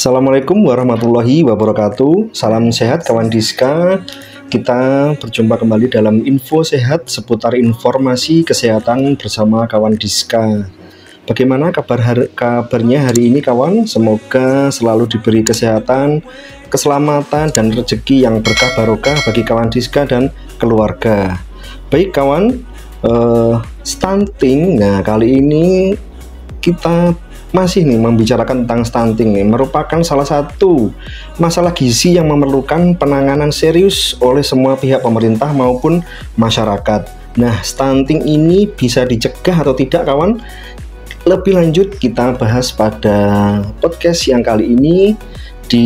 Assalamualaikum warahmatullahi wabarakatuh. Salam sehat kawan Diska. Kita berjumpa kembali dalam info sehat seputar informasi kesehatan bersama kawan Diska. Bagaimana kabarnya hari ini kawan? Semoga selalu diberi kesehatan, keselamatan dan rezeki yang berkah barokah bagi kawan Diska dan keluarga. Baik kawan, stunting. Nah, kali ini kita masih membicarakan tentang stunting merupakan salah satu masalah gizi yang memerlukan penanganan serius oleh semua pihak pemerintah maupun masyarakat. Nah, stunting ini bisa dicegah atau tidak kawan? Lebih lanjut kita bahas pada podcast yang kali ini. Di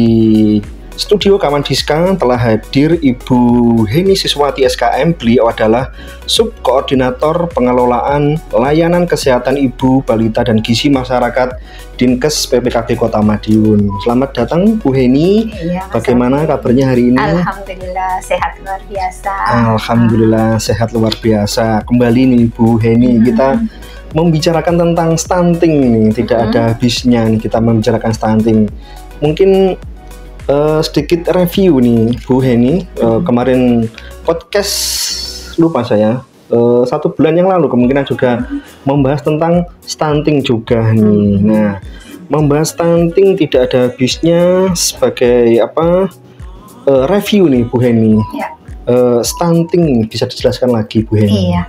studio kawan Diska telah hadir Ibu Heni Siswati SKM. Beliau adalah Subkoordinator Pengelolaan Layanan Kesehatan Ibu, Balita dan Gizi Masyarakat Dinkes PPKB Kota Madiun. Selamat datang Bu Heni. Iya, bagaimana kabarnya hari ini? Alhamdulillah sehat luar biasa. Alhamdulillah sehat luar biasa. Kembali nih Bu Heni, kita membicarakan tentang stunting nih, tidak ada habisnya nih kita membicarakan stunting. Mungkin sedikit review nih Bu Heni, kemarin podcast lupa saya 1 bulan yang lalu kemungkinan juga membahas tentang stunting juga nih. Nah, membahas stunting tidak ada habisnya. Sebagai review nih Bu Heni, ya. Stunting bisa dijelaskan lagi Bu Heni? Iya.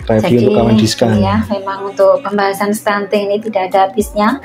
Review untuk kawan Diska. Ya, memang untuk pembahasan stunting ini tidak ada habisnya.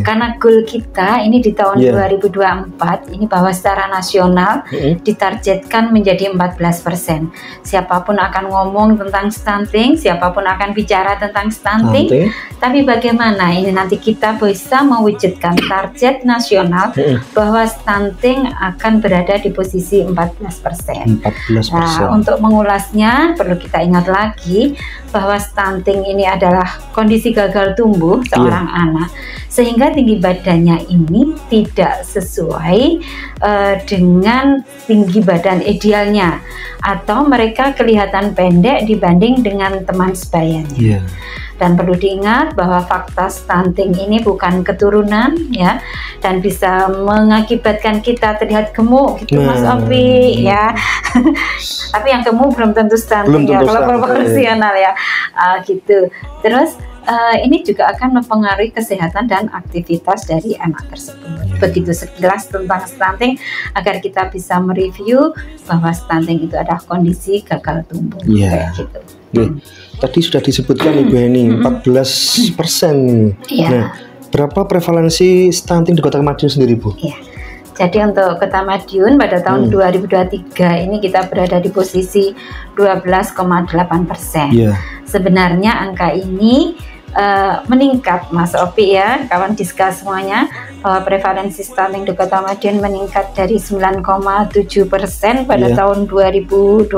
Karena goal kita ini di tahun 2024 ini bahwa secara nasional ditargetkan menjadi 14%. Siapapun akan ngomong tentang stunting, siapapun akan bicara tentang stunting, tapi bagaimana ini nanti kita bisa mewujudkan target nasional bahwa stunting akan berada di posisi 14%. Nah, untuk mengulasnya perlu kita ingat lagi bahwa stunting ini adalah kondisi gagal tumbuh seorang anak, sehingga tinggi badannya ini tidak sesuai dengan tinggi badan idealnya, atau mereka kelihatan pendek dibanding dengan teman sebayanya. Dan perlu diingat bahwa fakta stunting ini bukan keturunan ya, dan bisa mengakibatkan kita terlihat gemuk gitu Mas Ovi ya. Tapi yang gemuk belum tentu stunting ya, kalau proporsional ya gitu. Terus ini juga akan mempengaruhi kesehatan dan aktivitas dari anak tersebut. Begitu sekilas tentang stunting agar kita bisa mereview bahwa stunting itu adalah kondisi gagal tumbuh. Kayak gitu. Tadi sudah disebutkan Ibu Heni 14%. Nah, berapa prevalensi stunting di Kota Madiun sendiri Bu? Jadi untuk Kota Madiun pada tahun 2023 ini kita berada di posisi 12,8%. Sebenarnya angka ini meningkat Mas Opi ya, kawan Diska semuanya, bahwa prevalensi stunting di Kota Madiun meningkat dari 9,7% pada tahun 2022,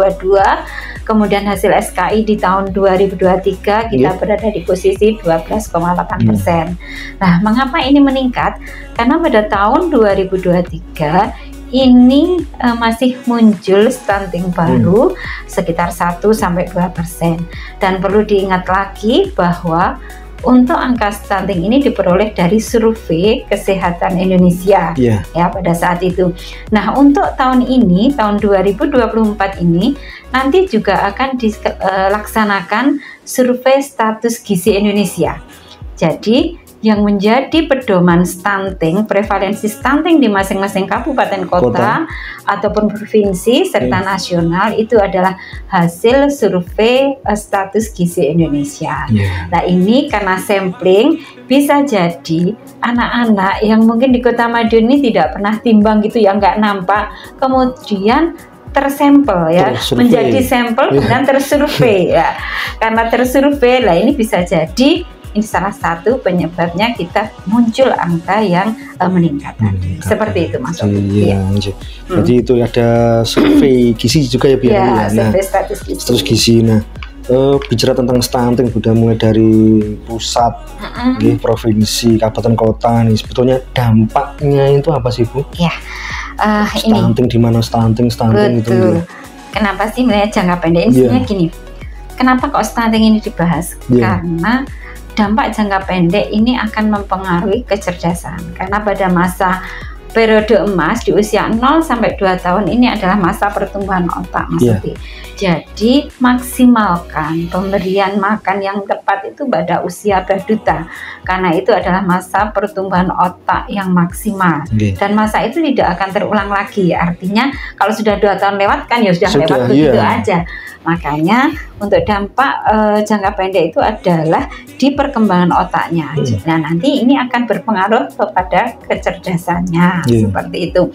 kemudian hasil SKI di tahun 2023 kita berada di posisi 12,8%. Nah, mengapa ini meningkat? Karena pada tahun 2023 ini masih muncul stunting baru sekitar 1-2%. Dan perlu diingat lagi bahwa untuk angka stunting ini diperoleh dari survei kesehatan Indonesia ya pada saat itu. Nah, untuk tahun ini, tahun 2024 ini nanti juga akan dilaksanakan survei status gizi Indonesia. Jadi yang menjadi pedoman stunting, prevalensi stunting di masing-masing kabupaten kota ataupun provinsi serta nasional itu adalah hasil survei status gizi Indonesia. Nah, ini karena sampling bisa jadi anak-anak yang mungkin di Kota Madiun ini tidak pernah timbang gitu ya, nggak nampak, kemudian tersampel ya, menjadi sampel dan tersurvei ya. Karena tersurvei lah, ini bisa jadi ini salah satu penyebabnya kita muncul angka yang meningkat. Seperti itu Mas. Jadi itu ada survei gizi juga ya biar survei status gizi. Status gizi. Nah, bicara tentang stunting sudah mulai dari pusat, provinsi, kabupaten, kota nih. Sebetulnya dampaknya itu apa sih Bu? Stunting di mana stunting itu? Kenapa sih melihat jangka pendek ini? Sebenarnya gini, kenapa kok stunting ini dibahas? Karena dampak jangka pendek ini akan mempengaruhi kecerdasan, karena pada masa periode emas di usia 0 sampai 2 tahun ini adalah masa pertumbuhan otak, Mas Opi. Jadi maksimalkan pemberian makan yang tepat itu pada usia balita, karena itu adalah masa pertumbuhan otak yang maksimal. Dan masa itu tidak akan terulang lagi. Artinya kalau sudah 2 tahun lewat kan ya sudah lewat begitu aja. Makanya untuk dampak jangka pendek itu adalah di perkembangan otaknya. Nah, nanti ini akan berpengaruh kepada kecerdasannya, seperti itu.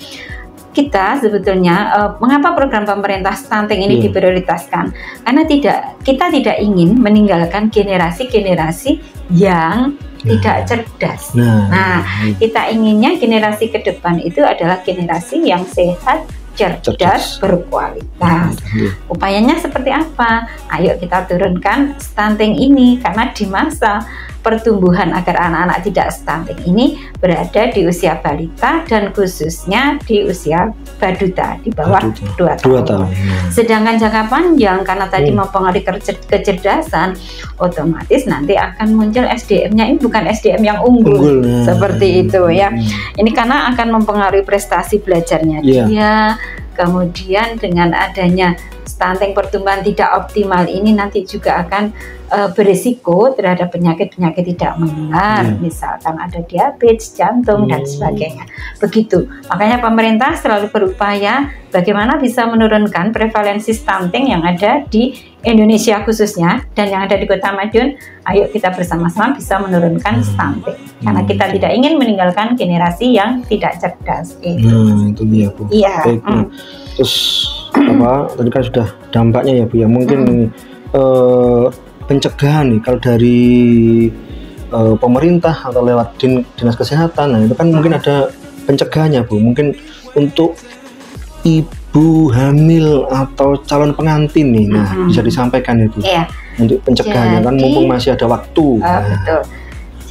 Kita sebetulnya mengapa program pemerintah stunting ini diprioritaskan? Karena kita tidak ingin meninggalkan generasi-generasi yang tidak cerdas. Nah, kita inginnya generasi ke depan itu adalah generasi yang sehat, cerdas, berkualitas. Upayanya seperti apa? Ayo kita turunkan stunting ini, karena di masa pertumbuhan agar anak-anak tidak stunting ini berada di usia balita dan khususnya di usia baduta di bawah 2 tahun. Sedangkan jangka panjang karena tadi mempengaruhi kecerdasan, otomatis nanti akan muncul SDM-nya ini bukan SDM yang unggul seperti itu ya. Ini karena akan mempengaruhi prestasi belajarnya dia. Kemudian dengan adanya stunting, pertumbuhan tidak optimal ini nanti juga akan berisiko terhadap penyakit-penyakit tidak menular, misalkan ada diabetes, jantung dan sebagainya. Begitu. Makanya pemerintah selalu berupaya bagaimana bisa menurunkan prevalensi stunting yang ada di Indonesia khususnya dan yang ada di Kota Madiun. Ayo kita bersama-sama bisa menurunkan stunting, karena kita tidak ingin meninggalkan generasi yang tidak cerdas. Itu dia, Bu. Baik, Bu. Terus apa? Tadi kan sudah dampaknya ya, Bu ya. Mungkin pencegahan nih kalau dari pemerintah atau lewat dinas kesehatan, nah itu kan mungkin ada pencegahannya, Bu. Mungkin untuk ibu hamil atau calon pengantin nih, nah bisa disampaikan ya, Bu, untuk pencegahannya. Jadi, kan mumpung masih ada waktu. Betul.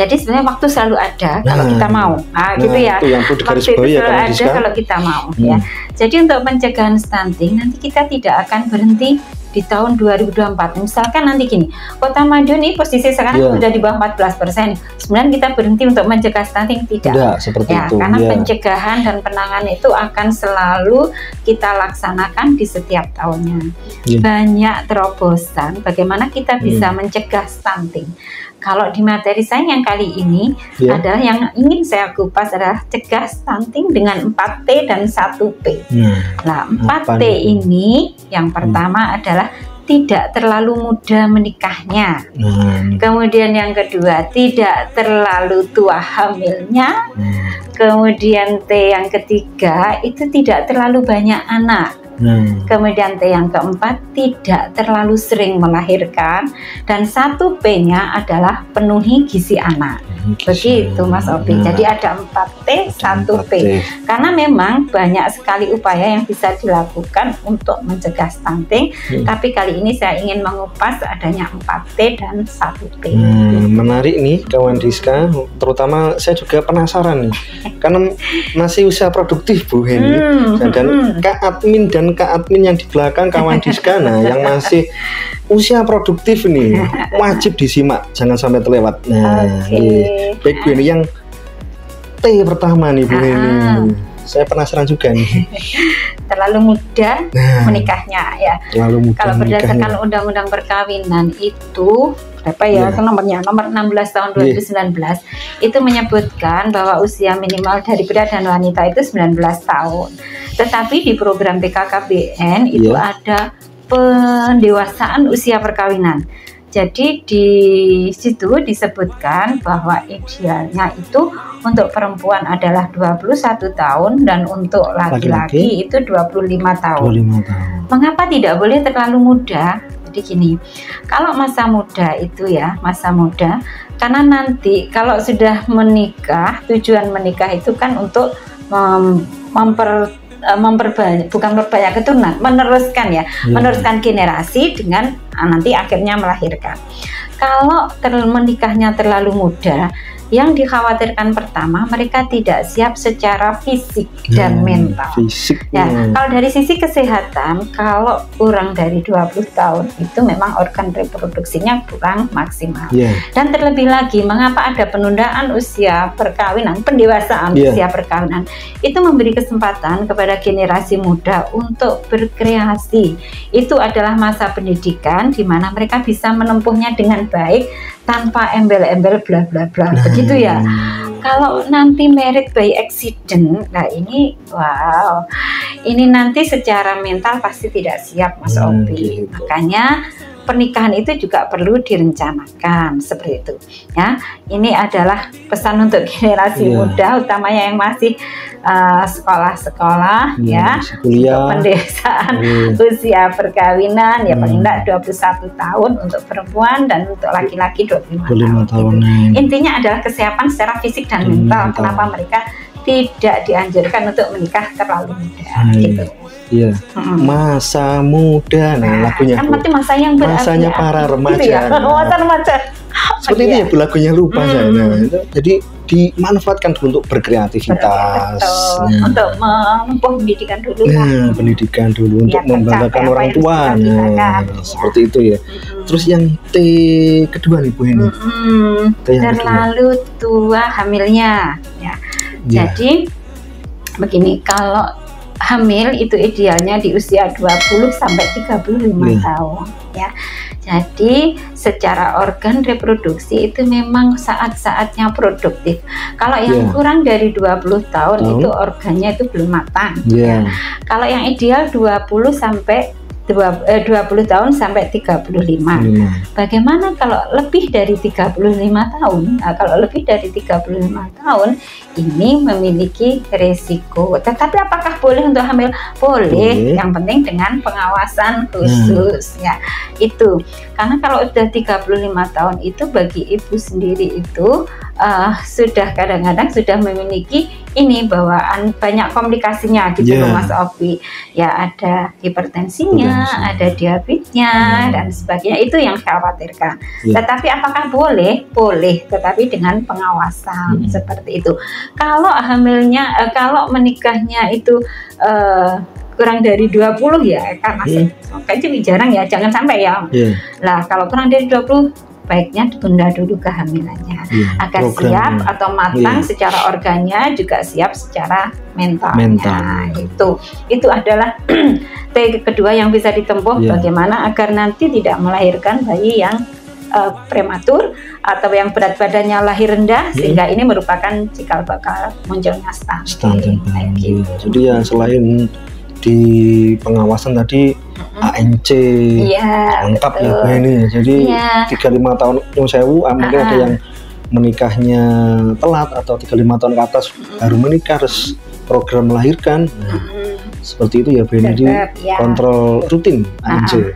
Jadi sebenarnya waktu selalu ada kalau kita mau, gitu ya. Waktu itu selalu ada kalau kita mau, ya. Jadi untuk pencegahan stunting nanti kita tidak akan berhenti di tahun 2024. Misalkan nanti gini, Kota Madiun ini posisi sekarang sudah di bawah 14%. Sebenarnya kita berhenti untuk mencegah stunting, tidak seperti itu. Karena pencegahan dan penanganan itu akan selalu kita laksanakan di setiap tahunnya. Banyak terobosan bagaimana kita bisa mencegah stunting. Kalau di materi saya yang kali ini adalah yang ingin saya kupas adalah cegah stunting dengan 4T dan 1P. Nah, 4T ini yang pertama adalah tidak terlalu muda menikahnya. Kemudian yang kedua, tidak terlalu tua hamilnya. Kemudian T yang ketiga, itu tidak terlalu banyak anak. Kemudian T yang keempat, tidak terlalu sering melahirkan. Dan 1P-nya adalah penuhi gizi anak. Begitu, Mas Opi. Jadi ada 4T, 1P. Karena memang banyak sekali upaya yang bisa dilakukan untuk mencegah stunting. Tapi kali ini saya ingin mengupas adanya 4T dan 1P. Menarik nih, kawan Diska. Terutama saya juga penasaran nih. Karena masih usia produktif, Bu Heni. Dan Kak Admin dan Kak Admin yang di belakang kawan Diska, nah yang masih usia produktif nih wajib disimak, jangan sampai terlewat. Nah, baik Bu Heni, yang T pertama nih Bu Heni, saya penasaran juga nih. Terlalu muda menikahnya ya. Kalau berdasarkan Undang-Undang Perkawinan itu berapa ya nomornya, nomor 16 tahun 2019 itu menyebutkan bahwa usia minimal dari pria dan wanita itu 19 tahun. Tetapi di program BKKBN itu ada pendewasaan usia perkawinan. Jadi di situ disebutkan bahwa idealnya itu untuk perempuan adalah 21 tahun dan untuk laki-laki itu 25 tahun. Mengapa tidak boleh terlalu muda? Jadi gini, kalau masa muda itu ya, masa muda, karena nanti kalau sudah menikah, tujuan menikah itu kan untuk memperbanyak, bukan memperbanyak keturunan, meneruskan ya, meneruskan generasi dengan nanti akhirnya melahirkan. Kalau menikahnya terlalu muda, Yang dikhawatirkan pertama, mereka tidak siap secara fisik dan mental. Ya, kalau dari sisi kesehatan, kalau kurang dari 20 tahun itu memang organ reproduksinya kurang maksimal. Dan terlebih lagi, mengapa ada penundaan usia perkawinan, pendewasaan usia perkawinan? Itu memberi kesempatan kepada generasi muda untuk berkreasi. Itu adalah masa pendidikan di mana mereka bisa menempuhnya dengan baik tanpa embel-embel bla bla bla, begitu ya. Kalau nanti married by accident, nah ini wow, ini nanti secara mental pasti tidak siap, Mas Opi. Gitu. Makanya pernikahan itu juga perlu direncanakan seperti itu ya. Ini adalah pesan untuk generasi muda, utamanya yang masih sekolah-sekolah ya, kuliah, pendewasaan usia perkawinan ya, paling enggak 21 tahun untuk perempuan dan untuk laki-laki 25 tahun. Intinya adalah kesiapan secara fisik dan mental. Kenapa mereka tidak dianjurkan untuk menikah terlalu muda gitu. Iya, masa muda, lagunya kan berarti masa yang masanya para remaja, gitu ya? Masa remaja seperti itu ya, lagunya lupa saya. Jadi dimanfaatkan untuk berkreativitas, untuk menempuh pendidikan dulu, pendidikan dulu untuk membanggakan orang tua, seperti itu ya. Terus yang T kedua nih Bu ini, terlalu tua hamilnya ya. Jadi begini, kalau hamil itu idealnya di usia 20 sampai 35 tahun ya. Jadi secara organ reproduksi itu memang saat-saatnya produktif. Kalau yang kurang dari 20 tahun itu organnya itu belum matang ya. Kalau yang ideal 20 tahun sampai 35. Bagaimana kalau lebih dari 35 tahun? Nah, kalau lebih dari 35 tahun ini memiliki resiko. Tetapi apakah boleh untuk hamil? Boleh. Yang penting dengan pengawasan khusus ya. Itu. Karena kalau sudah 35 tahun itu bagi ibu sendiri itu sudah kadang-kadang sudah memiliki ini bawaan banyak komplikasinya gitu loh Mas Opi. Ya ada hipertensinya, ada diabetesnya dan sebagainya, itu yang dikhawatirkan. Tetapi apakah boleh? Boleh, tetapi dengan pengawasan seperti itu. Kalau hamilnya, kalau menikahnya itu kurang dari 20 ya, karena kayaknya jarang ya, jangan sampai ya. Lah kalau kurang dari 20 baiknya ditunda dulu kehamilannya agar siap atau matang secara organnya, juga siap secara mentalnya. Itu adalah T kedua yang bisa ditempuh, bagaimana agar nanti tidak melahirkan bayi yang prematur atau yang berat badannya lahir rendah, sehingga ini merupakan cikal bakal munculnya stunting. Jadi ya selain di pengawasan tadi ANC lengkap ya Bu ini. Jadi 35 tahun sewu, mungkin ada yang menikahnya telat atau 35 tahun ke atas baru menikah, terus program melahirkan. Seperti itu ya Bu ini, di kontrol rutin ANC.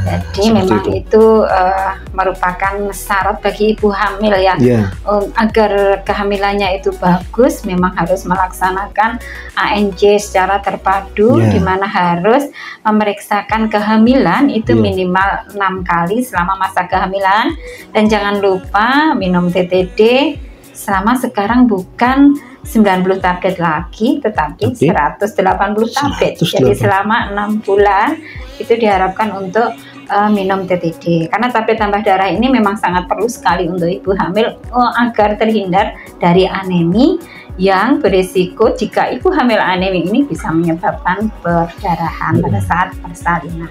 Jadi memang itu merupakan syarat bagi ibu hamil ya. Agar kehamilannya itu bagus, memang harus melaksanakan ANC secara terpadu, di mana harus memeriksakan kehamilan itu minimal 6 kali selama masa kehamilan. Dan jangan lupa minum TTD selama sekarang bukan 90 tablet lagi, tetapi 180 tablet. Jadi selama 6 bulan itu diharapkan untuk minum TTD, karena tablet tambah darah ini memang sangat perlu sekali untuk ibu hamil agar terhindar dari anemi yang berisiko. Jika ibu hamil anemi ini bisa menyebabkan perdarahan pada saat persalinan.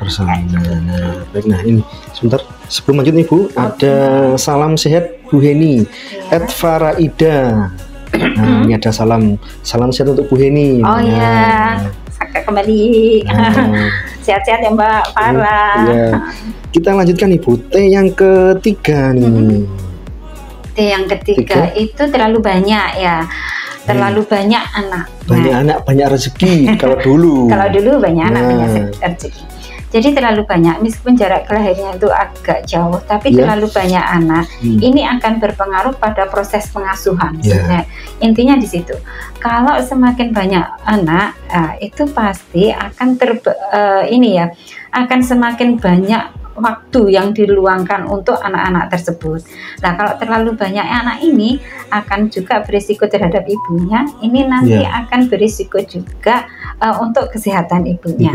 Baik, nah ini sebentar sebelum lanjut nih Bu, ada salam sehat Bu Heni @Faraida. Nah, ini ada salam sehat untuk Bu Heni. Kembali sehat-sehat ya Mbak Farah. Kita lanjutkan nih Bu, T yang ketiga nih. T yang ketiga itu terlalu banyak ya, terlalu banyak anak. Banyak rezeki kalau dulu. Kalau dulu banyak anak, banyak rezeki. Jadi terlalu banyak, meskipun jarak kelahirannya itu agak jauh, tapi terlalu banyak anak, ini akan berpengaruh pada proses pengasuhan. Intinya di situ. Kalau semakin banyak anak, itu pasti akan akan semakin banyak waktu yang diluangkan untuk anak-anak tersebut. Nah, kalau terlalu banyak anak ini akan juga berisiko terhadap ibunya. Ini nanti akan berisiko juga untuk kesehatan ibunya.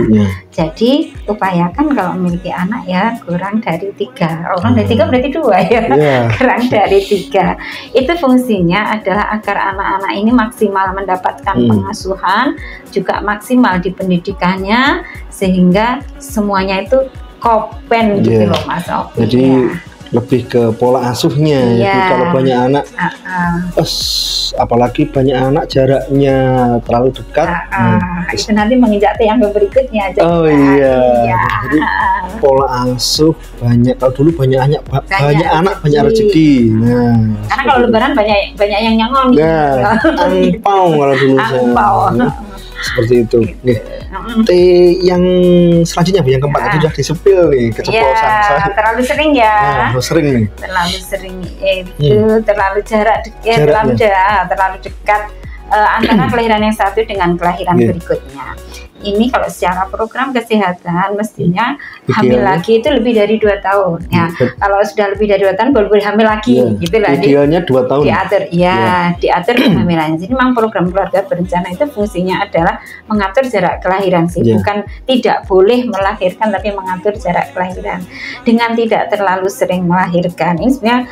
Jadi upayakan kalau memiliki anak ya kurang dari 3. Kurang dari 3 berarti 2 ya. Kurang dari 3. Itu fungsinya adalah agar anak-anak ini maksimal mendapatkan pengasuhan, juga maksimal di pendidikannya, sehingga semuanya itu kopen gitu loh Mas Opi. Jadi lebih ke pola asuhnya. Jadi kalau banyak anak, apalagi banyak anak jaraknya terlalu dekat, itu nanti menginjak yang berikutnya. Jadi pola asuh banyak. Kalau dulu banyak anak banyak rezeki. Nah, karena kalau Lebaran banyak yang nyangon. Angpau kalau dulu seperti itu. T yang selanjutnya yang keempat tadi sudah disepil nih, keceplosan. Terlalu sering ya. Terlalu sering nih. Terlalu sering itu terlalu terlalu dekat antara kelahiran yang satu dengan kelahiran berikutnya. Ini kalau secara program kesehatan mestinya hamil lagi itu lebih dari 2 tahun ya. Kalau sudah lebih dari 2 tahun baru boleh hamil lagi gitu lah. Idealnya 2 tahun. Diatur diatur kehamilannya. Jadi memang program keluarga berencana itu fungsinya adalah mengatur jarak kelahiran sih, bukan tidak boleh melahirkan tapi mengatur jarak kelahiran dengan tidak terlalu sering melahirkan. Ini sebenarnya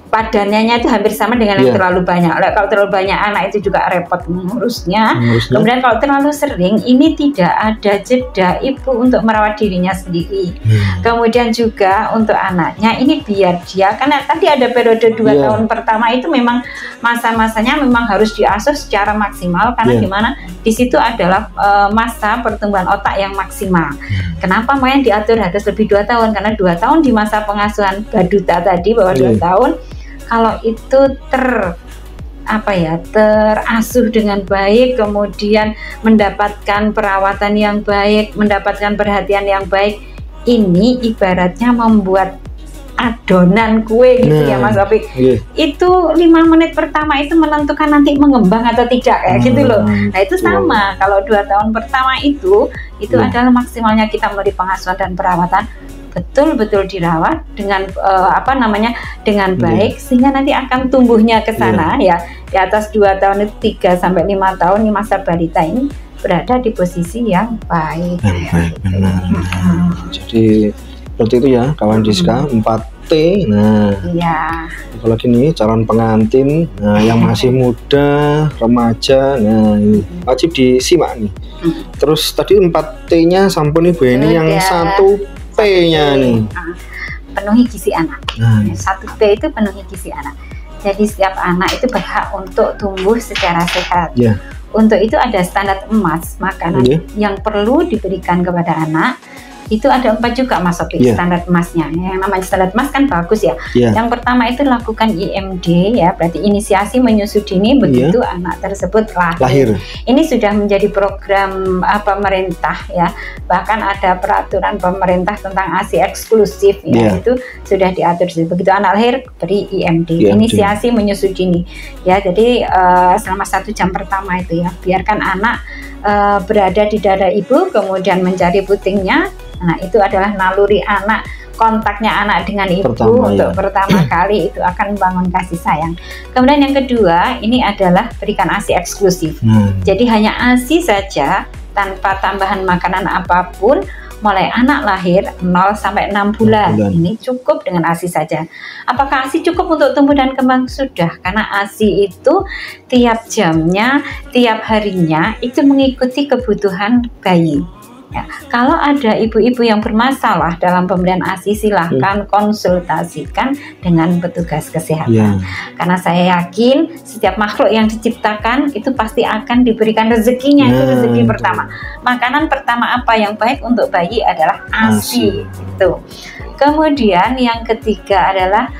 padanannya itu hampir sama dengan yang terlalu banyak. Kalau terlalu banyak anak itu juga repot mengurusnya. Kemudian kalau terlalu sering, ini tidak ada jeda ibu untuk merawat dirinya sendiri. Kemudian juga untuk anaknya ini biar dia, karena tadi ada periode 2 tahun pertama itu memang masa-masanya memang harus diasuh secara maksimal karena gimana? Di situ adalah masa pertumbuhan otak yang maksimal. Kenapa main diatur harus lebih 2 tahun? Karena 2 tahun di masa pengasuhan Baduta tadi bahwa 2 tahun kalau itu terasuh dengan baik, kemudian mendapatkan perawatan yang baik, mendapatkan perhatian yang baik, ini ibaratnya membuat adonan kue gitu ya Mas Opi. Itu 5 menit pertama itu menentukan nanti mengembang atau tidak kayak gitu loh. Nah itu sama kalau 2 tahun pertama itu adalah maksimalnya kita memberi pengasuhan dan perawatan betul-betul dirawat dengan dengan baik sehingga nanti akan tumbuhnya ke sana ya. Di atas 2 tahun itu 3 sampai 5 tahun di masa balita ini berada di posisi yang baik. Benar. Jadi seperti itu ya kawan Diska, 4T. Nah, apalagi nih calon pengantin, yang masih muda, remaja, nah ini wajib disimak nih. Terus tadi 4T-nya sampun Ibu ini yang 1P-nya nih. Penuhi gizi anak. 1P itu penuhi gizi anak. Jadi setiap anak itu berhak untuk tumbuh secara sehat. Untuk itu ada standar emas makanan yang perlu diberikan kepada anak. Itu ada 4 juga Mas Sofi, standar emasnya. Yang namanya standar emas kan bagus ya. Yang pertama itu lakukan IMD ya, berarti inisiasi menyusui dini begitu anak tersebut lahir. Ini sudah menjadi program pemerintah ya. Bahkan ada peraturan pemerintah tentang ASI eksklusif ya, itu sudah diatur. Begitu anak lahir beri IMD, inisiasi menyusui dini. Ya, jadi selama 1 jam pertama itu ya, biarkan anak berada di dada ibu, kemudian mencari putingnya. Nah, itu adalah naluri anak, kontaknya anak dengan ibu untuk pertama kali itu akan membangun kasih sayang. Kemudian yang kedua, ini adalah berikan ASI eksklusif. Jadi hanya ASI saja tanpa tambahan makanan apapun mulai anak lahir 0 sampai 6 bulan. Ini cukup dengan ASI saja. Apakah ASI cukup untuk tumbuh dan kembang? Sudah, karena ASI itu tiap jamnya, tiap harinya itu mengikuti kebutuhan bayi. Ya, kalau ada ibu-ibu yang bermasalah dalam pemberian ASI, silahkan konsultasikan dengan petugas kesehatan. Karena saya yakin setiap makhluk yang diciptakan itu pasti akan diberikan rezekinya. Itu rezeki pertama. Makanan pertama apa yang baik untuk bayi adalah ASI. Itu. Kemudian yang ketiga adalah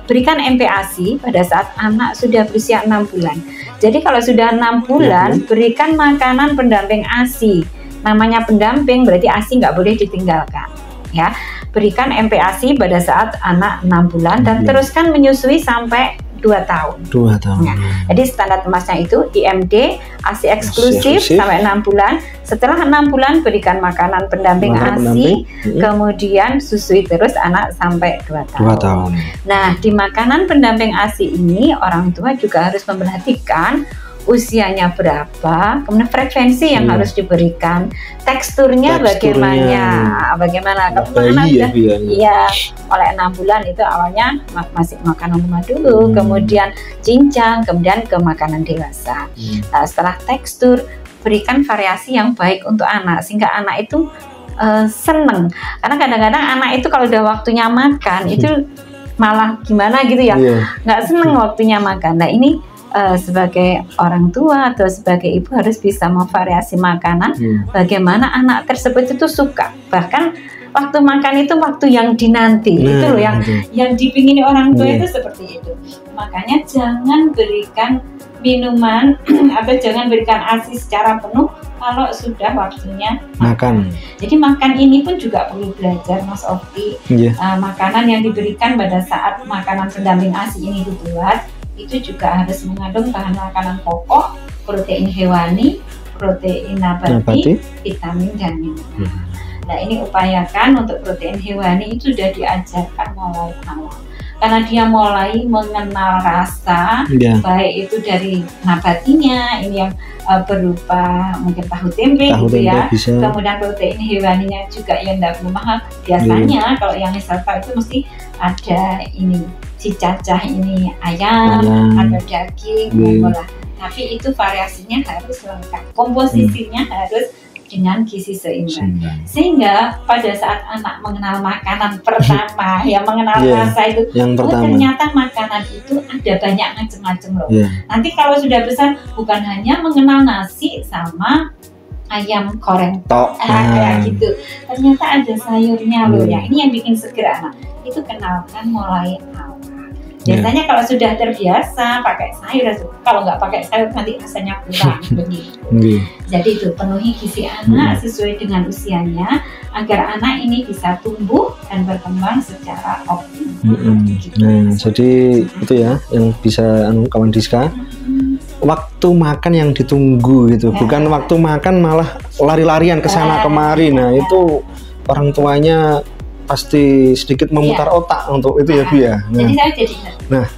berikan MPASI pada saat anak sudah berusia 6 bulan. Jadi kalau sudah 6 bulan, berikan makanan pendamping ASI. Namanya pendamping berarti ASI nggak boleh ditinggalkan ya. Berikan MPASI pada saat anak 6 bulan dan teruskan menyusui sampai 2 tahun. 2 tahun. Nah, jadi standar emasnya itu IMD, ASI eksklusif sampai 6 bulan. Setelah 6 bulan berikan makanan pendamping ASI, kemudian susui terus anak sampai 2 tahun. 2 tahun. Nah, di makanan pendamping ASI ini orang tua juga harus memperhatikan usianya berapa, kemudian frekuensi yang harus diberikan, teksturnya bagaimana. Kalau anak udah oleh 6 bulan itu awalnya masih makanan lemah dulu, kemudian cincang, kemudian ke makanan dewasa. Nah, setelah tekstur, berikan variasi yang baik untuk anak sehingga anak itu seneng. Karena kadang-kadang anak itu kalau udah waktunya makan itu malah gimana gitu ya, nggak seneng waktunya makan. Nah, ini sebagai orang tua atau sebagai ibu harus bisa memvariasi makanan bagaimana anak tersebut itu suka. Bahkan waktu makan itu waktu yang dinanti, itu loh yang dipingini orang tua itu seperti itu. Makanya jangan berikan minuman atau jangan berikan ASI secara penuh kalau sudah waktunya makan. Jadi makan ini pun juga perlu belajar, Mas Okti. Makanan yang diberikan pada saat makanan pendamping ASI ini dibuat itu juga harus mengandung bahan makanan pokok, protein hewani, protein nabati, vitamin dan mineral. Nah, ini upayakan untuk protein hewani itu sudah diajarkan mulai awal. Karena dia mulai mengenal rasa, baik itu dari nabatinya, ini yang berupa mungkin tahu tempe gitu ya. Kemudian protein hewaninya juga yang tidak perlu mahal. Biasanya kalau yang wisata itu mesti ada ini. Si cacah ini ayam, ada daging, tapi itu variasinya harus lengkap, komposisinya harus dengan gizi seimbang. Sehingga pada saat anak mengenal makanan pertama, yang mengenal rasa itu, ternyata makanan itu ada banyak macam-macam loh. Nanti kalau sudah besar, bukan hanya mengenal nasi sama ayam goreng kayak gitu, ternyata ada sayurnya loh. Ya, ini yang bikin seger anak. Itu kenalkan mulai awal. Biasanya kalau sudah terbiasa pakai sayur, kalau nggak pakai sayur nanti rasanya kurang begitu. Jadi itu penuhi gizi anak sesuai dengan usianya agar anak ini bisa tumbuh dan berkembang secara optimal. Nah, jadi itu ya yang bisa kawan Diska. Waktu makan yang ditunggu gitu, bukan waktu makan malah lari-larian ke sana kemari. Nah, itu orang tuanya pasti sedikit memutar otak untuk itu ya Bu ya. Jadi saya jadi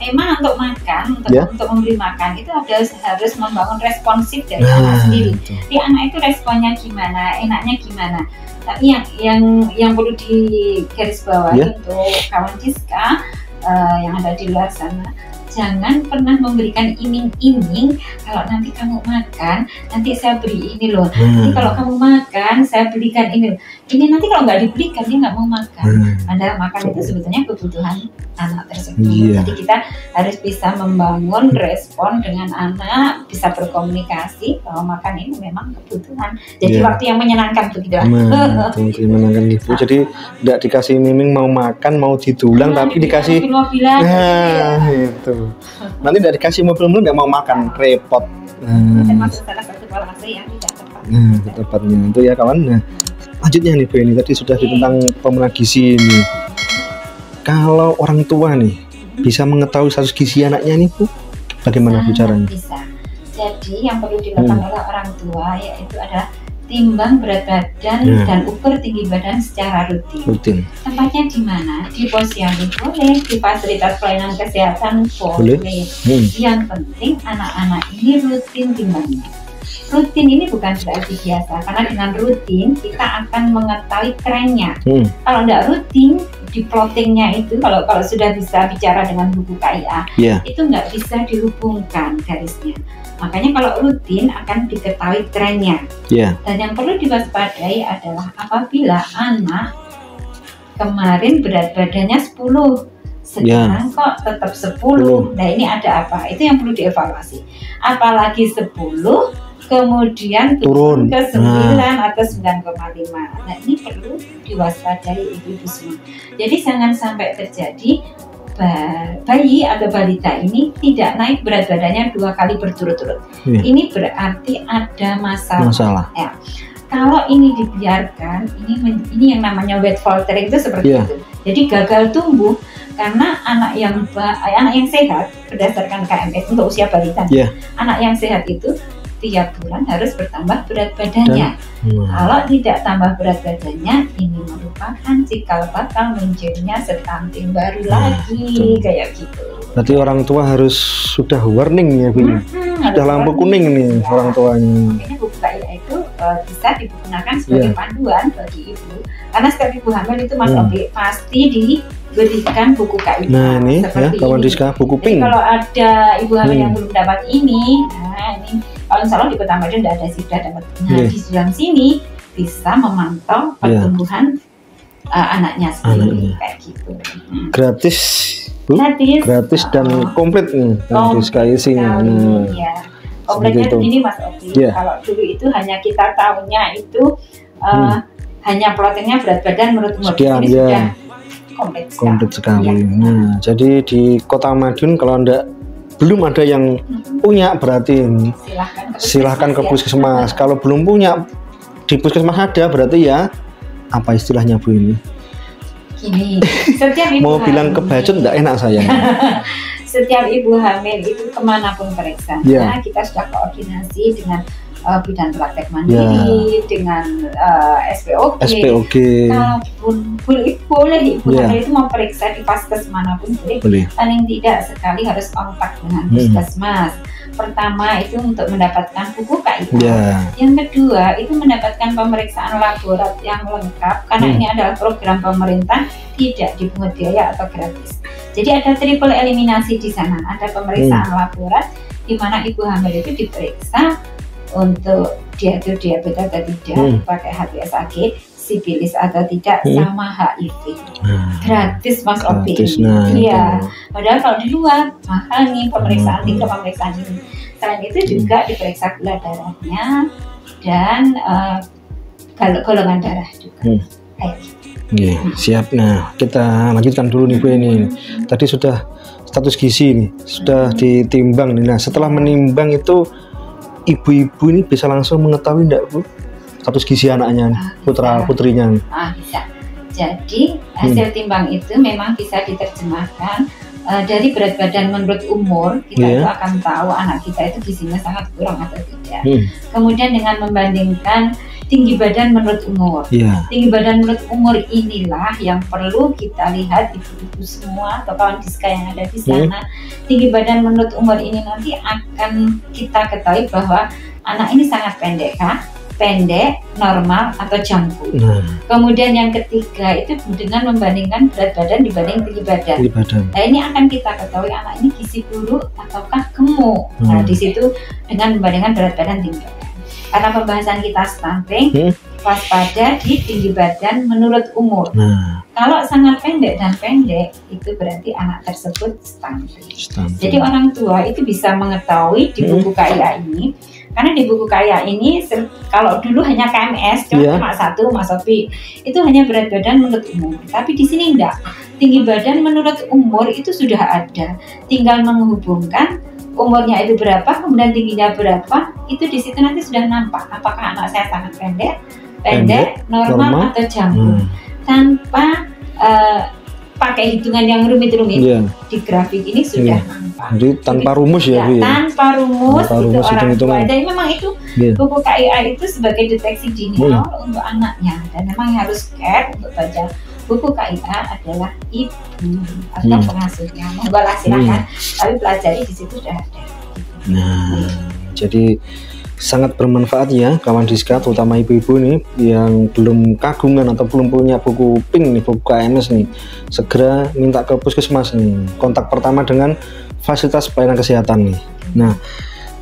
memang untuk makan, untuk memberi makan itu harus membangun responsif dari anak sendiri. Jadi anak itu responnya gimana, enaknya gimana. Tapi yang perlu digarisbawahi untuk kawan Diska yang ada di luar sana, jangan pernah memberikan iming-iming kalau nanti kamu makan, nanti saya beri ini loh. Nanti kalau kamu makan, saya belikan ini. Ini nanti kalau nggak diberikan dia nggak mau makan. Padahal makan itu sebetulnya kebutuhan anak tersebut. Jadi kita harus bisa membangun respon dengan anak, bisa berkomunikasi bahwa makan ini memang kebutuhan. Jadi waktu yang menyenangkan begitu. Menyenangkan gitu. Jadi tidak dikasih iming mau makan, mau didulang, tapi dikasih itu. Nanti tidak dikasih mobil-mobil nggak mau makan, repot. Termasuk salah satu polasi yang tidak tepat. Tepatnya itu ya kawan. Nah, lanjutnya nih Bu, ini tadi sudah tentang pemenuhan gizi ini. Kalau orang tua nih bisa mengetahui status gizi anaknya nih Bu, bagaimana Bu caranya? Bisa. Jadi yang perlu dilakukan oleh orang tua yaitu adalah timbang berat badan dan ukur tinggi badan secara rutin. Tempatnya di mana? Di posyandu boleh, di fasilitas pelayanan kesehatan boleh. Yang penting anak-anak ini rutin timbangnya. Rutin ini bukan berarti biasa, karena dengan rutin kita akan mengetahui trennya. Kalau tidak rutin, di plottingnya itu kalau sudah bisa bicara dengan buku KIA, itu nggak bisa dihubungkan garisnya. Makanya kalau rutin akan diketahui trennya. Dan yang perlu diwaspadai adalah apabila anak kemarin berat badannya 10, sekarang kok tetap 10. Nah, ini ada apa? Itu yang perlu dievaluasi. Apalagi 10 kemudian turun ke 9 atau 9,5. Nah, ini perlu diwaspadai ibu-ibu semua. Jadi jangan sampai terjadi bayi atau balita ini tidak naik berat badannya 2 kali berturut-turut. Ini berarti ada masalah. Ya. kalau ini dibiarkan, ini yang namanya weight faltering itu seperti itu. Jadi gagal tumbuh karena anak yang sehat berdasarkan KMS untuk usia balita. Anak yang sehat itu tiap bulan harus bertambah berat badannya. Kalau tidak tambah berat badannya, ini merupakan cikal bakal munculnya stunting baru lagi, kayak gitu. Berarti orang tua harus sudah warning ya Bu. Sudah lampu kuning nih orang tuanya. Makanya buku KIA itu bisa digunakan sebagai panduan bagi ibu. Karena setiap ibu hamil itu Mas Obi pasti diberikan buku KIA. Nah ini ya kawan Diska, buku pink. Kalau ada ibu hamil yang belum dapat ini, nah ini kalau insya Allah di Kota Madiun tidak ada sudah dapat. Nah di dalam sini bisa memantau pertumbuhan anaknya sendiri kayak gitu. Gratis. Gratis dan komplit nih Diska isinya. Kompletnya begini Mas Obi. Kalau dulu itu hanya kita tahunya itu hanya plottingnya berat badan menurut umur. Ini sudah komplit sekali. Nah, jadi di Kota Madiun kalau belum ada yang punya berarti silahkan ke puskesmas. Kalau belum punya di puskesmas ada berarti ya apa istilahnya Bu ini? Gini, setiap ibu mau bilang kebacut enggak enak saya. Setiap ibu hamil itu kemanapun periksa, kita sudah koordinasi dengan bidan praktek mandiri, dengan SPOG. Kalaupun boleh ibu hamil itu mau periksa di vaskes manapun boleh. Paling tidak sekali harus kontak dengan puskesmas. Pertama itu untuk mendapatkan buku KIA. Yang kedua itu mendapatkan pemeriksaan laborat yang lengkap karena ini adalah program pemerintah, tidak dipungut biaya atau gratis. Jadi ada triple eliminasi di sana. Ada pemeriksaan laborat di mana ibu hamil itu diperiksa untuk dia itu diabetes atau tidak, pakai HbSAg, sifilis atau tidak, sama HIV. Gratis Mas Obi. Iya. Padahal kalau di luar mahal nih pemeriksaan pemeriksaan ini. Selain itu juga diperiksa gula darahnya dan golongan darah juga. Siap. Nah, kita lanjutkan dulu nih Bu ini. Tadi sudah status gizi nih, sudah ditimbang nih. Nah, setelah menimbang itu ibu-ibu ini bisa langsung mengetahui enggak Bu status gizi anaknya, putrinya? Bisa. Jadi hasil timbang itu memang bisa diterjemahkan dari berat badan menurut umur. Kita itu akan tahu anak kita itu gizinya sangat kurang atau tidak. Kemudian dengan membandingkan tinggi badan menurut umur. Tinggi badan menurut umur inilah yang perlu kita lihat ibu-ibu semua atau kawan Diska yang ada di sana. Tinggi badan menurut umur ini nanti akan kita ketahui bahwa anak ini sangat pendek, normal, atau jangkung. Kemudian yang ketiga itu dengan membandingkan berat badan dibanding tinggi badan. Nah ini akan kita ketahui anak ini gizi buruk ataukah gemuk. Nah di situ dengan membandingkan berat badan tinggi badan. Karena pembahasan kita stunting, waspada di tinggi badan menurut umur. Kalau sangat pendek itu berarti anak tersebut stunting. Jadi orang tua itu bisa mengetahui di buku KIA ini. Karena di buku KIA ini, kalau dulu hanya KMS, cuma satu Mas Obi, itu hanya berat badan menurut umur. Tapi di sini enggak, tinggi badan menurut umur itu sudah ada. Tinggal menghubungkan umurnya itu berapa, kemudian tingginya berapa, itu di situ nanti sudah nampak. Apakah anak saya sangat pendek, normal, atau jangkung. Tanpa pakai hitungan yang rumit-rumit, di grafik ini sudah nampak. Jadi tanpa rumus ya Bu? Tanpa rumus itu orang tua. Jadi memang itu buku KIA itu sebagai deteksi dini awal untuk anaknya. Dan memang harus care untuk baca buku KIA adalah ibu atau pengasuhnya. Monggo silakan, tapi pelajari di situ sudah ada. Nah, jadi sangat bermanfaat ya kawan Diska, terutama ibu-ibu nih yang belum kagungan atau belum punya buku pink nih, buku KMS nih, segera minta ke puskesmas nih, kontak pertama dengan fasilitas pelayanan kesehatan nih. Nah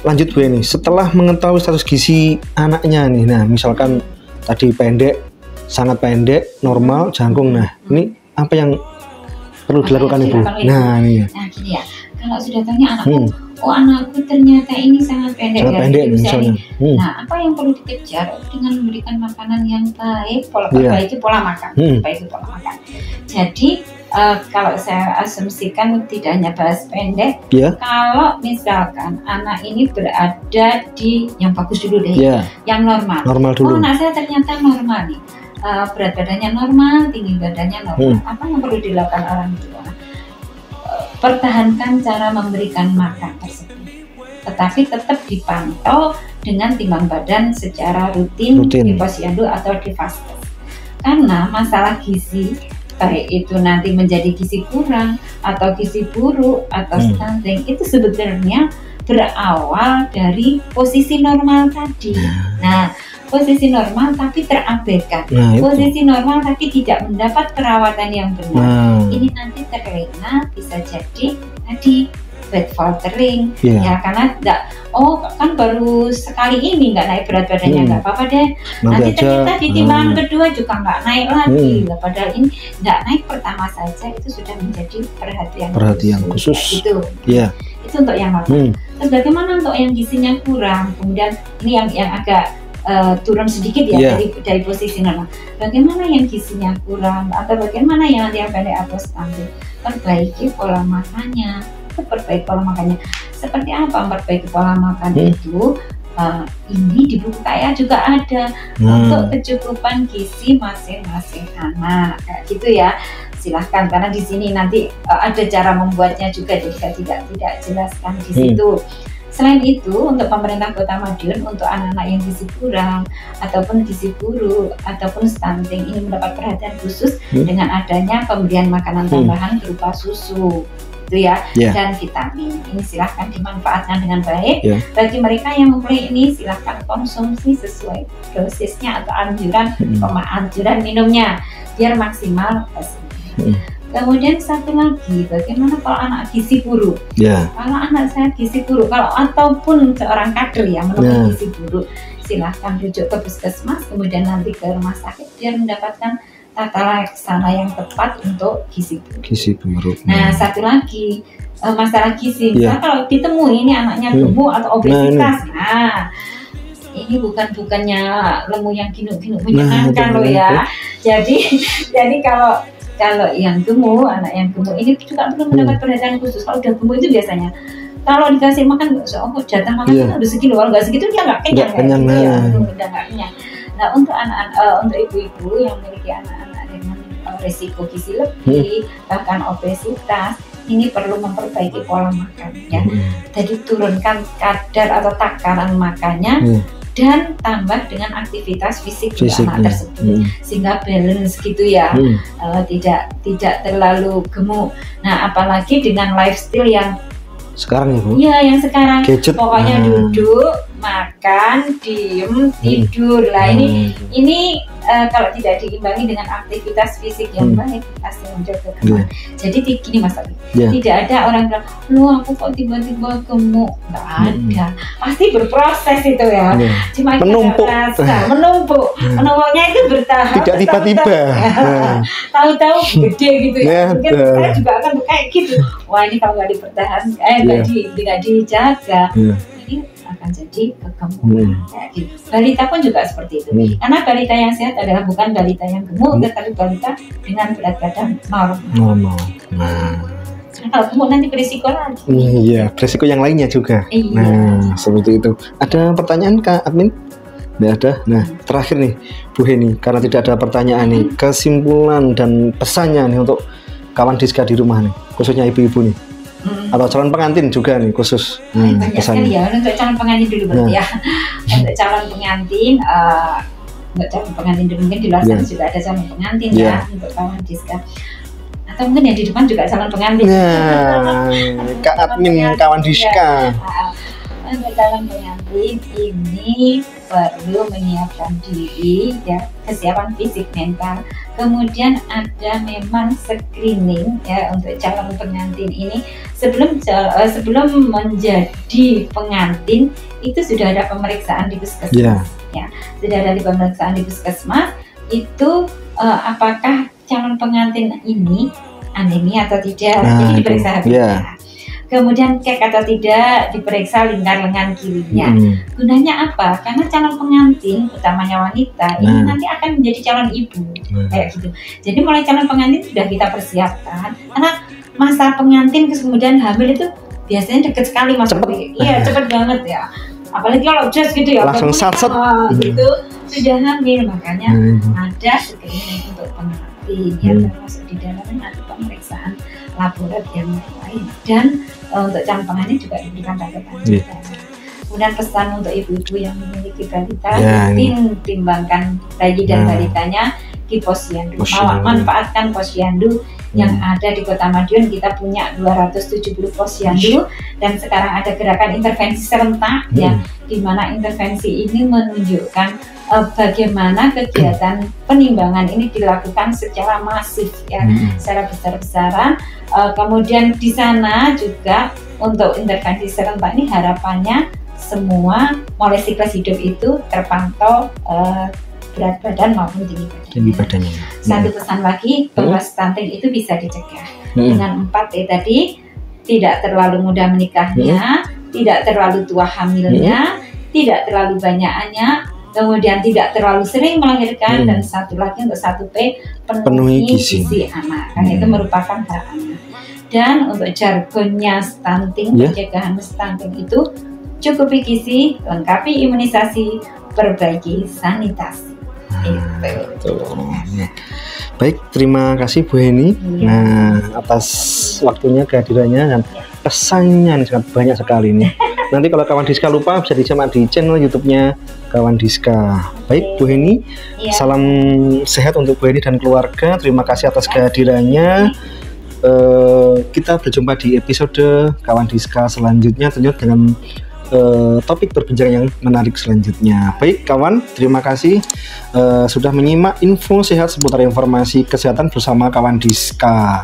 lanjut Bu ini, setelah mengetahui status gizi anaknya nih, nah misalkan tadi pendek, sangat pendek, normal, jangkung, nah ini apa yang perlu dilakukan Ibu? Nah ini gini ya, kalau sudah tanya anakku, anakku ternyata ini sangat pendek misalnya. Nah, apa yang perlu dikejar dengan memberikan makanan yang baik, pola makan. Jadi kalau saya asumsikan tidak hanya bahas pendek, kalau misalkan anak ini berada di yang bagus dulu deh, yang normal dulu. Oh, anak saya ternyata normal nih, berat badannya normal, tinggi badannya normal. Apa yang perlu dilakukan orang tua? Pertahankan cara memberikan makan tersebut, tetapi tetap dipantau dengan timbang badan secara rutin. Di posyandu atau di vaskes. Karena masalah gizi, baik itu nanti menjadi gizi kurang atau gizi buruk atau stunting, itu sebetulnya berawal dari posisi normal tadi. Nah, posisi normal tapi terabaikan, posisi normal tapi tidak mendapat perawatan yang benar. Ini nanti terlena, bisa jadi tadi bed faltering, ya karena kan baru sekali ini nggak naik berat badannya, nggak apa-apa deh. Nanti ternyata di timbangan kedua juga nggak naik lagi, padahal ini nggak naik pertama saja itu sudah menjadi perhatian khusus. Itu untuk yang normal. Terus bagaimana untuk yang gizinya kurang? Kemudian ini yang agak turun sedikit ya dari posisi normal. Bagaimana yang gizinya kurang atau bagaimana yang nanti yang pendek atau stunting? Perbaiki pola makannya. Seperti apa memperbaiki pola makan itu? Ini di buku kaya juga ada untuk kecukupan gizi masing-masing anak, kayak gitu ya. Silahkan, karena di sini nanti ada cara membuatnya juga, jadi saya tidak jelaskan di situ. Selain itu, untuk pemerintah Kota Madiun, untuk anak-anak yang gizi kurang ataupun gizi buruk ataupun stunting ini mendapat perhatian khusus dengan adanya pemberian makanan tambahan berupa susu. Itu ya, dan vitamin ini silahkan dimanfaatkan dengan baik. Bagi mereka yang mempunyai ini, silahkan konsumsi sesuai dosisnya atau anjuran minumnya biar maksimal hasilnya. Kemudian satu lagi, bagaimana kalau anak gizi buruk? Kalau anak saya gizi buruk, ataupun seorang kader yang menemui gizi buruk, silahkan rujuk ke puskesmas, kemudian nanti ke rumah sakit biar mendapatkan tata laksana yang tepat untuk gizi buruk. Nah, satu lagi masalah gizi, misalnya kalau ditemui ini anaknya gemuk atau obesitas, ini bukannya lemu yang ginuk-ginuk menyenangkan loh ya. Jadi kalau yang gemuk, anak yang gemuk ini juga perlu mendapat perhatian khusus. Kalau udah gemuk itu biasanya kalau dikasih makan jatah makan itu udah segini, kalau nggak segitu dia nggak kenyang. Udah nggak kenyang. Nah, untuk untuk ibu-ibu yang memiliki anak-anak dengan risiko gizi lebih, bahkan obesitas, ini perlu memperbaiki pola makan ya. Jadi turunkan kadar atau takaran makannya dan tambah dengan aktivitas fisik anak tersebut sehingga balance gitu ya, tidak terlalu gemuk. Nah, apalagi dengan lifestyle yang sekarang yang sekarang gadget. Pokoknya duduk, makan, diem, tidur lah. Ini kalau tidak diimbangi dengan aktivitas fisik yang baik pasti muncul kegemaran. Jadi gini Mas Abi, tidak ada orang bilang, lu aku kok tiba-tiba gemuk. Nggak ada, pasti berproses itu ya. Cuma menumpuk menumpuknya itu bertahap, tidak tiba-tiba tahu-tahu gede gitu ya. Mungkin saya juga akan kayak gitu. Wah, ini kalau nggak dipertahankan, nggak dijaga, ini akan jadi kegemukan. Balita pun juga seperti itu. Karena balita yang sehat adalah bukan balita yang gemuk, tetapi balita dengan berat badan normal. Nah, kalau gemuk nanti berisiko lagi. Berisiko yang lainnya juga. Nah, seperti itu. Ada pertanyaan Kak Admin? Nggak ada. Nah, terakhir nih Bu Heni, karena tidak ada pertanyaan nih, kesimpulan dan pesannya nih untuk kawan Diska di rumah nih, khususnya ibu-ibu nih. Atau calon pengantin juga nih khusus. Banyak sekali ya, untuk calon pengantin dulu berarti ya. Untuk calon pengantin dulu, mungkin di luar sana juga ada calon pengantin ya, untuk kawan Diska. Atau mungkin ya di depan juga calon pengantin. Kak Admin kawan Diska. Untuk calon pengantin ini perlu menyiapkan diri ya, kesiapan fisik mental. Kemudian ada memang screening ya untuk calon pengantin ini sebelum menjadi pengantin itu sudah ada pemeriksaan di puskesmas ya, sudah ada pemeriksaan di puskesmas itu apakah calon pengantin ini anemia atau tidak, ini diperiksa habisnya. kemudian cek atau tidak, diperiksa lingkar lengan kirinya. Gunanya apa? Karena calon pengantin, utamanya wanita, ini nanti akan menjadi calon ibu, kayak gitu. Jadi mulai calon pengantin sudah kita persiapkan, karena masa pengantin kemudian hamil itu biasanya deket sekali Mas. Iya, cepet banget ya. Apalagi kalau just gitu ya, langsung satset gitu sudah hamil, makanya ada screening untuk pengantin ya, termasuk di dalamnya ada pemeriksaan laboratorium yang lain, dan untuk calon pengantin juga diberikan catatan juga. Kemudian pesan untuk ibu-ibu yang memiliki balita, timbangkan bayi dan balitanya di posyandu. Manfaatkan posyandu yang ada di Kota Madiun. Kita punya 270 posyandu, dan sekarang ada gerakan intervensi serentak ya, di mana intervensi ini menunjukkan bagaimana kegiatan penimbangan ini dilakukan secara masif ya, secara besar-besaran. Kemudian di sana juga untuk intervensi serentak ini harapannya semua mulai siklus hidup itu terpantau berat badan maupun tinggi badannya. Satu pesan lagi bahwa stunting itu bisa dicegah dengan 4T tadi: tidak terlalu muda menikahnya, tidak terlalu tua hamilnya, tidak terlalu banyak anak, kemudian tidak terlalu sering melahirkan, dan satu lagi untuk 1P, penuhi gizi anak, karena itu merupakan hak anak. Dan untuk jargonnya stunting, pencegahan stunting itu cukupi gizi, lengkapi imunisasi, perbaiki sanitasi. Baik, terima kasih Bu Heni. Nah, atas waktunya, kehadirannya, dan pesannya sangat banyak sekali nih. Nanti kalau kawan Diska lupa bisa disimak di channel YouTube-nya kawan Diska. Baik Bu Heni, salam sehat untuk Bu Heni dan keluarga. Terima kasih atas kehadirannya. Kita berjumpa di episode kawan Diska selanjutnya, tentunya dengan topik perbincangan yang menarik selanjutnya. Baik kawan, terima kasih sudah menyimak info sehat seputar informasi kesehatan bersama kawan Diska.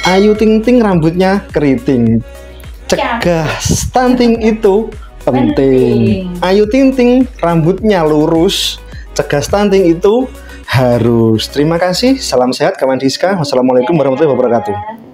Ayu Ting Ting rambutnya keriting, cegah stunting itu penting. Ayu Ting Ting rambutnya lurus, cegah stunting itu harus. Terima kasih, salam sehat kawan Diska. Wassalamualaikum warahmatullahi wabarakatuh.